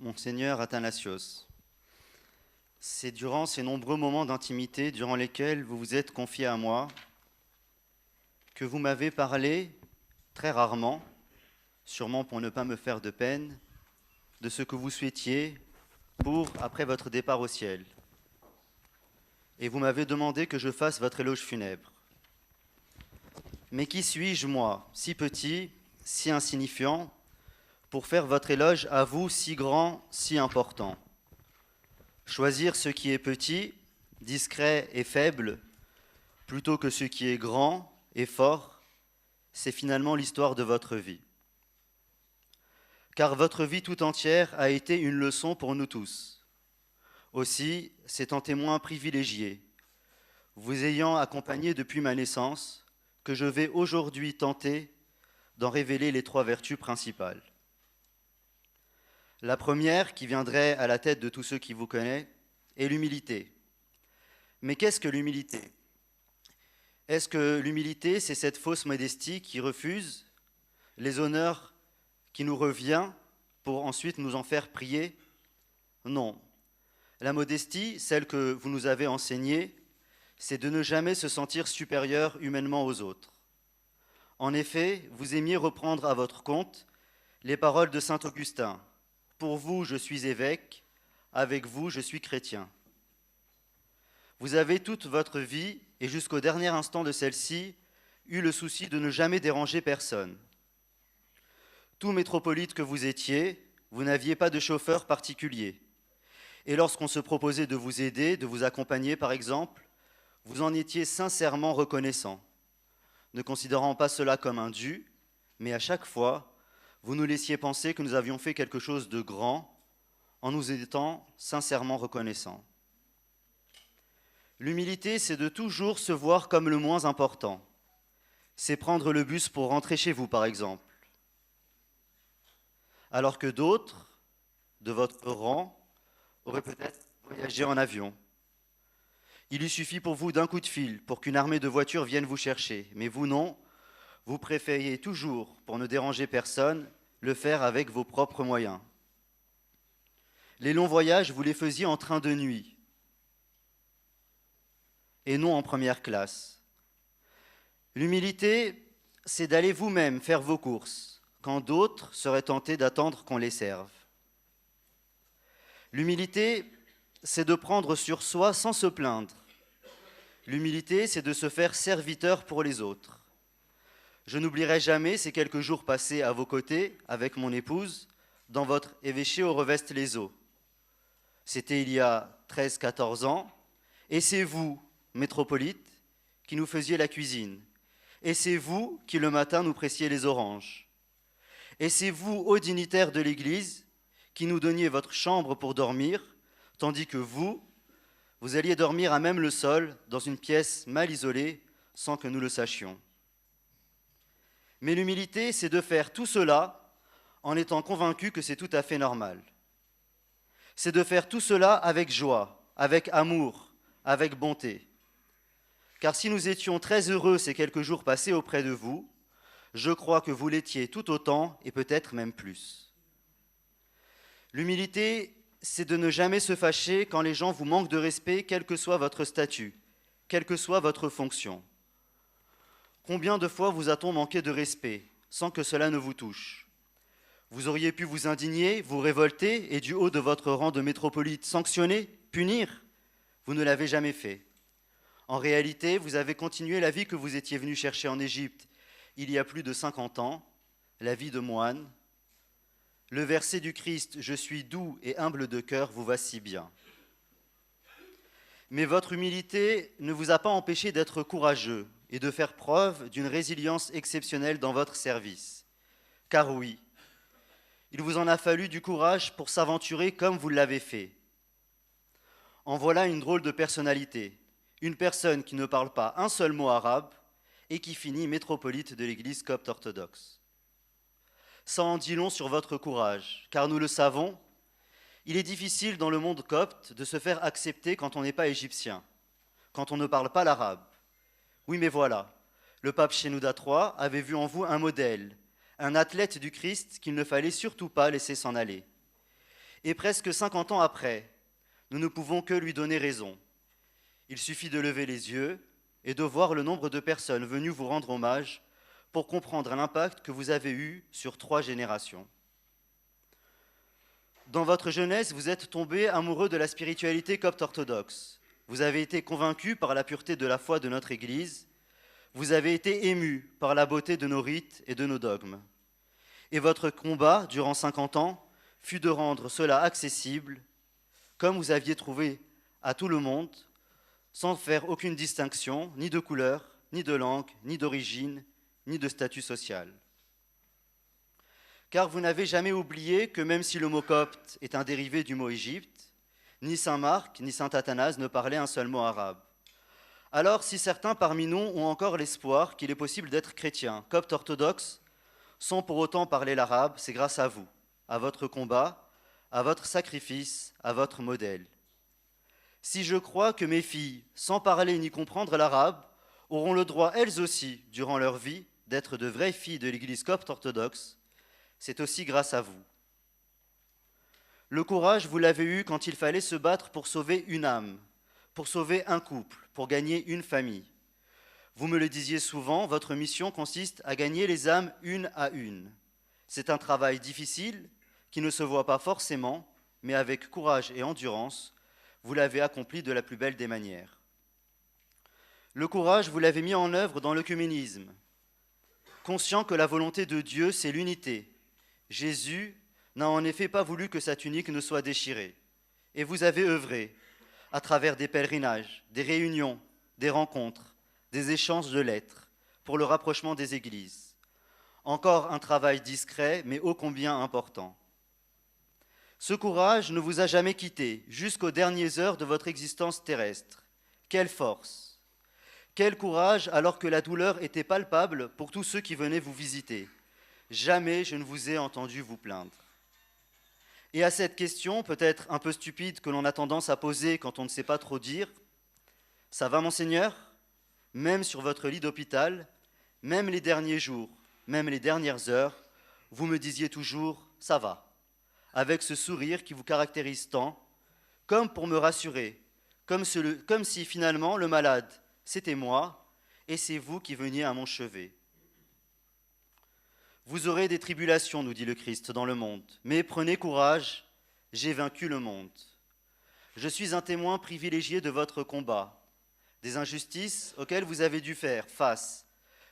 Monseigneur Athanasios, c'est durant ces nombreux moments d'intimité durant lesquels vous vous êtes confié à moi que vous m'avez parlé, très rarement, sûrement pour ne pas me faire de peine, de ce que vous souhaitiez pour après votre départ au ciel. Et vous m'avez demandé que je fasse votre éloge funèbre. Mais qui suis-je, moi, si petit, si insignifiant, pour faire votre éloge à vous, si grand, si important? Choisir ce qui est petit, discret et faible, plutôt que ce qui est grand et fort, c'est finalement l'histoire de votre vie. Car votre vie tout entière a été une leçon pour nous tous. Aussi, c'est en témoin privilégié, vous ayant accompagné depuis ma naissance, que je vais aujourd'hui tenter d'en révéler les 3 vertus principales. La première, qui viendrait à la tête de tous ceux qui vous connaissent, est l'humilité. Mais qu'est-ce que l'humilité? Est-ce que l'humilité, c'est cette fausse modestie qui refuse les honneurs qui nous reviennent pour ensuite nous en faire prier? Non. La modestie, celle que vous nous avez enseignée, c'est de ne jamais se sentir supérieur humainement aux autres. En effet, vous aimiez reprendre à votre compte les paroles de saint Augustin. Pour vous, je suis évêque, avec vous, je suis chrétien. Vous avez toute votre vie, et jusqu'au dernier instant de celle-ci, eu le souci de ne jamais déranger personne. Tout métropolite que vous étiez, vous n'aviez pas de chauffeur particulier. Et lorsqu'on se proposait de vous aider, de vous accompagner par exemple, vous en étiez sincèrement reconnaissant, ne considérant pas cela comme un dû, mais à chaque fois, vous nous laissiez penser que nous avions fait quelque chose de grand en nous étant sincèrement reconnaissants. L'humilité, c'est de toujours se voir comme le moins important. C'est prendre le bus pour rentrer chez vous, par exemple. Alors que d'autres, de votre rang, auraient peut-être voyagé en avion. Il lui suffit pour vous d'un coup de fil pour qu'une armée de voitures vienne vous chercher. Mais vous, non. Vous préfériez toujours, pour ne déranger personne, le faire avec vos propres moyens. Les longs voyages, vous les faisiez en train de nuit et non en première classe. L'humilité, c'est d'aller vous-même faire vos courses quand d'autres seraient tentés d'attendre qu'on les serve. L'humilité, c'est de prendre sur soi sans se plaindre. L'humilité, c'est de se faire serviteur pour les autres. Je n'oublierai jamais ces quelques jours passés à vos côtés, avec mon épouse, dans votre évêché au Revest-les-Eaux. C'était il y a 13-14 ans, et c'est vous, métropolite, qui nous faisiez la cuisine. Et c'est vous qui le matin nous pressiez les oranges. Et c'est vous, hauts dignitaires de l'Église, qui nous donniez votre chambre pour dormir, tandis que vous alliez dormir à même le sol, dans une pièce mal isolée, sans que nous le sachions. Mais l'humilité, c'est de faire tout cela en étant convaincu que c'est tout à fait normal. C'est de faire tout cela avec joie, avec amour, avec bonté. Car si nous étions très heureux ces quelques jours passés auprès de vous, je crois que vous l'étiez tout autant et peut-être même plus. L'humilité, c'est de ne jamais se fâcher quand les gens vous manquent de respect, quel que soit votre statut, quelle que soit votre fonction. Combien de fois vous a-t-on manqué de respect, sans que cela ne vous touche? Vous auriez pu vous indigner, vous révolter, et du haut de votre rang de métropolite sanctionner, punir. Vous ne l'avez jamais fait. En réalité, vous avez continué la vie que vous étiez venu chercher en Égypte il y a plus de 50 ans, la vie de moine. Le verset du Christ « Je suis doux et humble de cœur » vous va si bien. Mais votre humilité ne vous a pas empêché d'être courageux et de faire preuve d'une résilience exceptionnelle dans votre service. Car oui, il vous en a fallu du courage pour s'aventurer comme vous l'avez fait. En voilà une drôle de personnalité, une personne qui ne parle pas un seul mot arabe et qui finit métropolite de l'Église copte orthodoxe. Ça en dit long sur votre courage, car nous le savons, il est difficile dans le monde copte de se faire accepter quand on n'est pas égyptien, quand on ne parle pas l'arabe. Oui, mais voilà, le pape Shenouda III avait vu en vous un modèle, un athlète du Christ qu'il ne fallait surtout pas laisser s'en aller. Et presque 50 ans après, nous ne pouvons que lui donner raison. Il suffit de lever les yeux et de voir le nombre de personnes venues vous rendre hommage pour comprendre l'impact que vous avez eu sur 3 générations. Dans votre jeunesse, vous êtes tombé amoureux de la spiritualité copte orthodoxe. Vous avez été convaincu par la pureté de la foi de notre Église. Vous avez été ému par la beauté de nos rites et de nos dogmes. Et votre combat, durant 50 ans, fut de rendre cela accessible, comme vous aviez trouvé à tout le monde, sans faire aucune distinction, ni de couleur, ni de langue, ni d'origine, ni de statut social. Car vous n'avez jamais oublié que même si le mot copte est un dérivé du mot Égypte, ni saint Marc, ni saint Athanase ne parlaient un seul mot arabe. Alors, si certains parmi nous ont encore l'espoir qu'il est possible d'être chrétien, copte orthodoxe, sans pour autant parler l'arabe, c'est grâce à vous, à votre combat, à votre sacrifice, à votre modèle. Si je crois que mes filles, sans parler ni comprendre l'arabe, auront le droit elles aussi, durant leur vie, d'être de vraies filles de l'Église copte orthodoxe, c'est aussi grâce à vous. Le courage, vous l'avez eu quand il fallait se battre pour sauver une âme, pour sauver un couple, pour gagner une famille. Vous me le disiez souvent, votre mission consiste à gagner les âmes une à une. C'est un travail difficile qui ne se voit pas forcément, mais avec courage et endurance, vous l'avez accompli de la plus belle des manières. Le courage, vous l'avez mis en œuvre dans l'œcuménisme. Conscient que la volonté de Dieu, c'est l'unité. Jésus n'a en effet pas voulu que sa tunique ne soit déchirée. Et vous avez œuvré, à travers des pèlerinages, des réunions, des rencontres, des échanges de lettres, pour le rapprochement des églises. Encore un travail discret, mais ô combien important. Ce courage ne vous a jamais quitté, jusqu'aux dernières heures de votre existence terrestre. Quelle force! Quel courage, alors que la douleur était palpable pour tous ceux qui venaient vous visiter. Jamais je ne vous ai entendu vous plaindre. Et à cette question, peut-être un peu stupide, que l'on a tendance à poser quand on ne sait pas trop dire, « Ça va, monseigneur ?» Même sur votre lit d'hôpital, même les derniers jours, même les dernières heures, vous me disiez toujours « ça va », avec ce sourire qui vous caractérise tant, comme pour me rassurer, comme si finalement le malade, c'était moi, et c'est vous qui veniez à mon chevet. Vous aurez des tribulations, nous dit le Christ, dans le monde, mais prenez courage, j'ai vaincu le monde. Je suis un témoin privilégié de votre combat, des injustices auxquelles vous avez dû faire face.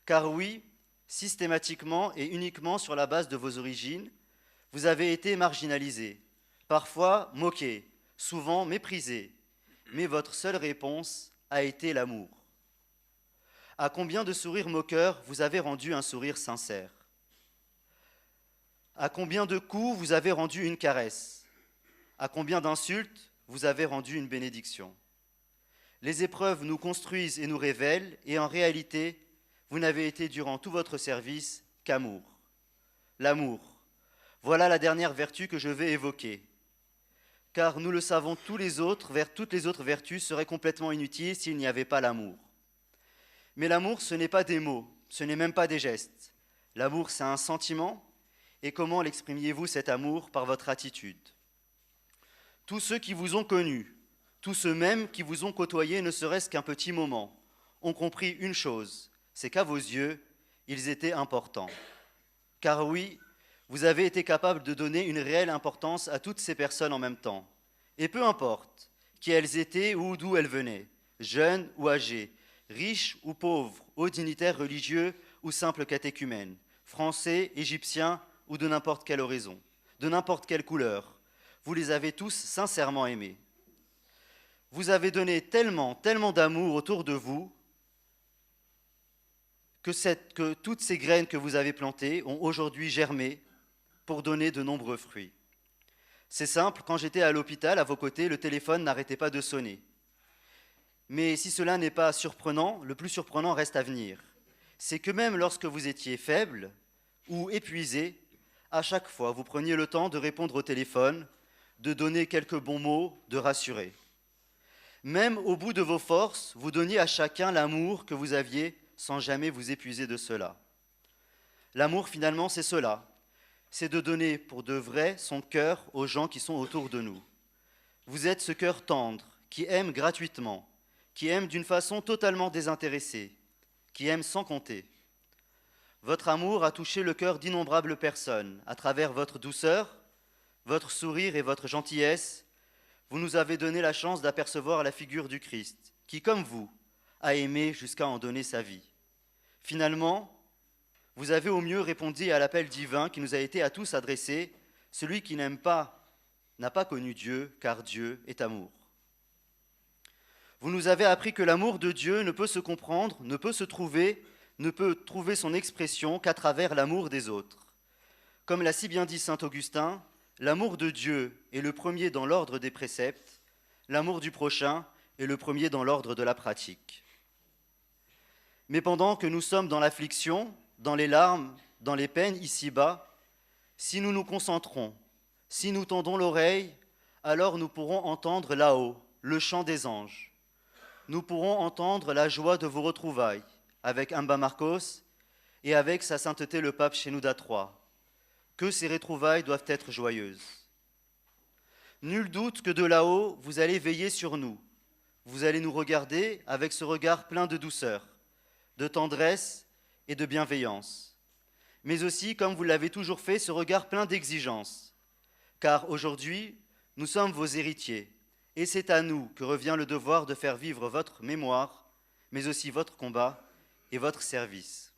Car oui, systématiquement et uniquement sur la base de vos origines, vous avez été marginalisés, parfois moqués, souvent méprisés, mais votre seule réponse a été l'amour. À combien de sourires moqueurs vous avez rendu un sourire sincère? À combien de coups vous avez rendu une caresse? À combien d'insultes vous avez rendu une bénédiction? Les épreuves nous construisent et nous révèlent, et en réalité, vous n'avez été durant tout votre service qu'amour. L'amour, voilà la dernière vertu que je vais évoquer. Car nous le savons, toutes les autres vertus seraient complètement inutiles s'il n'y avait pas l'amour. Mais l'amour, ce n'est pas des mots, ce n'est même pas des gestes. L'amour, c'est un sentiment, et comment l'exprimiez-vous cet amour? Par votre attitude. Tous ceux qui vous ont connu, tous ceux même qui vous ont côtoyé ne serait-ce qu'un petit moment, ont compris une chose, c'est qu'à vos yeux, ils étaient importants. Car oui, vous avez été capable de donner une réelle importance à toutes ces personnes en même temps. Et peu importe qui elles étaient ou d'où elles venaient, jeunes ou âgés, riches ou pauvres, hauts dignitaires religieux ou simples catéchumènes, français, égyptiens ou de n'importe quelle horizon, de n'importe quelle couleur, vous les avez tous sincèrement aimés. Vous avez donné tellement d'amour autour de vous que toutes ces graines que vous avez plantées ont aujourd'hui germé pour donner de nombreux fruits. C'est simple, quand j'étais à l'hôpital, à vos côtés, le téléphone n'arrêtait pas de sonner. Mais si cela n'est pas surprenant, le plus surprenant reste à venir. C'est que même lorsque vous étiez faible ou épuisé, à chaque fois, vous preniez le temps de répondre au téléphone, de donner quelques bons mots, de rassurer. Même au bout de vos forces, vous donniez à chacun l'amour que vous aviez sans jamais vous épuiser de cela. L'amour, finalement, c'est cela. c'est de donner pour de vrai son cœur aux gens qui sont autour de nous. Vous êtes ce cœur tendre, qui aime gratuitement, qui aime d'une façon totalement désintéressée, qui aime sans compter. Votre amour a touché le cœur d'innombrables personnes à travers votre douceur, votre sourire et votre gentillesse. Vous nous avez donné la chance d'apercevoir la figure du Christ, qui, comme vous, a aimé jusqu'à en donner sa vie. Finalement, vous avez au mieux répondu à l'appel divin qui nous a été à tous adressé. Celui qui n'aime pas n'a pas connu Dieu, car Dieu est amour. Vous nous avez appris que l'amour de Dieu ne peut se comprendre, ne peut trouver son expression qu'à travers l'amour des autres. Comme l'a si bien dit saint Augustin, l'amour de Dieu est le premier dans l'ordre des préceptes, l'amour du prochain est le premier dans l'ordre de la pratique. Mais pendant que nous sommes dans l'affliction, dans les larmes, dans les peines ici-bas, si nous nous concentrons, si nous tendons l'oreille, alors nous pourrons entendre là-haut le chant des anges. Nous pourrons entendre la joie de vos retrouvailles avec Amba Marcos et avec sa sainteté le pape Shenouda III. Que ces retrouvailles doivent être joyeuses. Nul doute que de là-haut, vous allez veiller sur nous. Vous allez nous regarder avec ce regard plein de douceur, de tendresse et de bienveillance. Mais aussi, comme vous l'avez toujours fait, ce regard plein d'exigence. Car aujourd'hui, nous sommes vos héritiers, et c'est à nous que revient le devoir de faire vivre votre mémoire, mais aussi votre combat et votre service.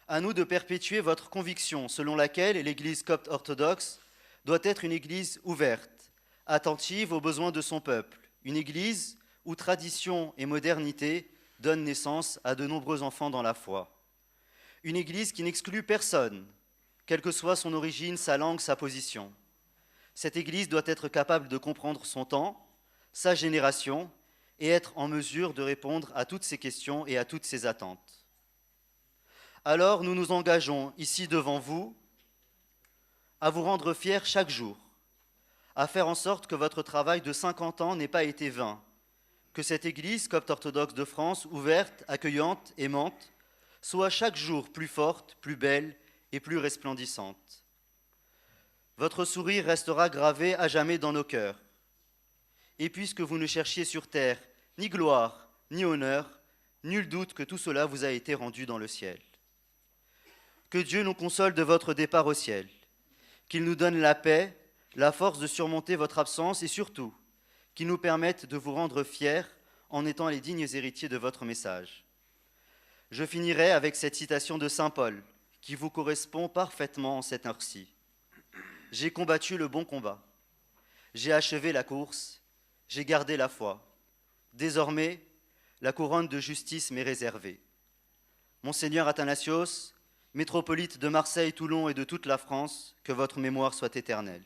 À nous de perpétuer votre conviction selon laquelle l'Église copte orthodoxe doit être une Église ouverte, attentive aux besoins de son peuple, une Église où tradition et modernité donnent naissance à de nombreux enfants dans la foi. Une Église qui n'exclut personne, quelle que soit son origine, sa langue, sa position. Cette Église doit être capable de comprendre son temps, sa génération, et être en mesure de répondre à toutes ces questions et à toutes ces attentes. Alors nous nous engageons ici devant vous à vous rendre fiers chaque jour, à faire en sorte que votre travail de 50 ans n'ait pas été vain, que cette Église copte orthodoxe de France, ouverte, accueillante, aimante, soit chaque jour plus forte, plus belle et plus resplendissante. Votre sourire restera gravé à jamais dans nos cœurs. Et puisque vous ne cherchiez sur terre ni gloire, ni honneur, nul doute que tout cela vous a été rendu dans le ciel. Que Dieu nous console de votre départ au ciel, qu'il nous donne la paix, la force de surmonter votre absence et surtout, qu'il nous permette de vous rendre fiers en étant les dignes héritiers de votre message. Je finirai avec cette citation de saint Paul, qui vous correspond parfaitement en cette heure-ci. « J'ai combattu le bon combat. J'ai achevé la course. J'ai gardé la foi. Désormais, la couronne de justice m'est réservée. Monseigneur Athanasios, métropolite de Marseille, Toulon et de toute la France, que votre mémoire soit éternelle.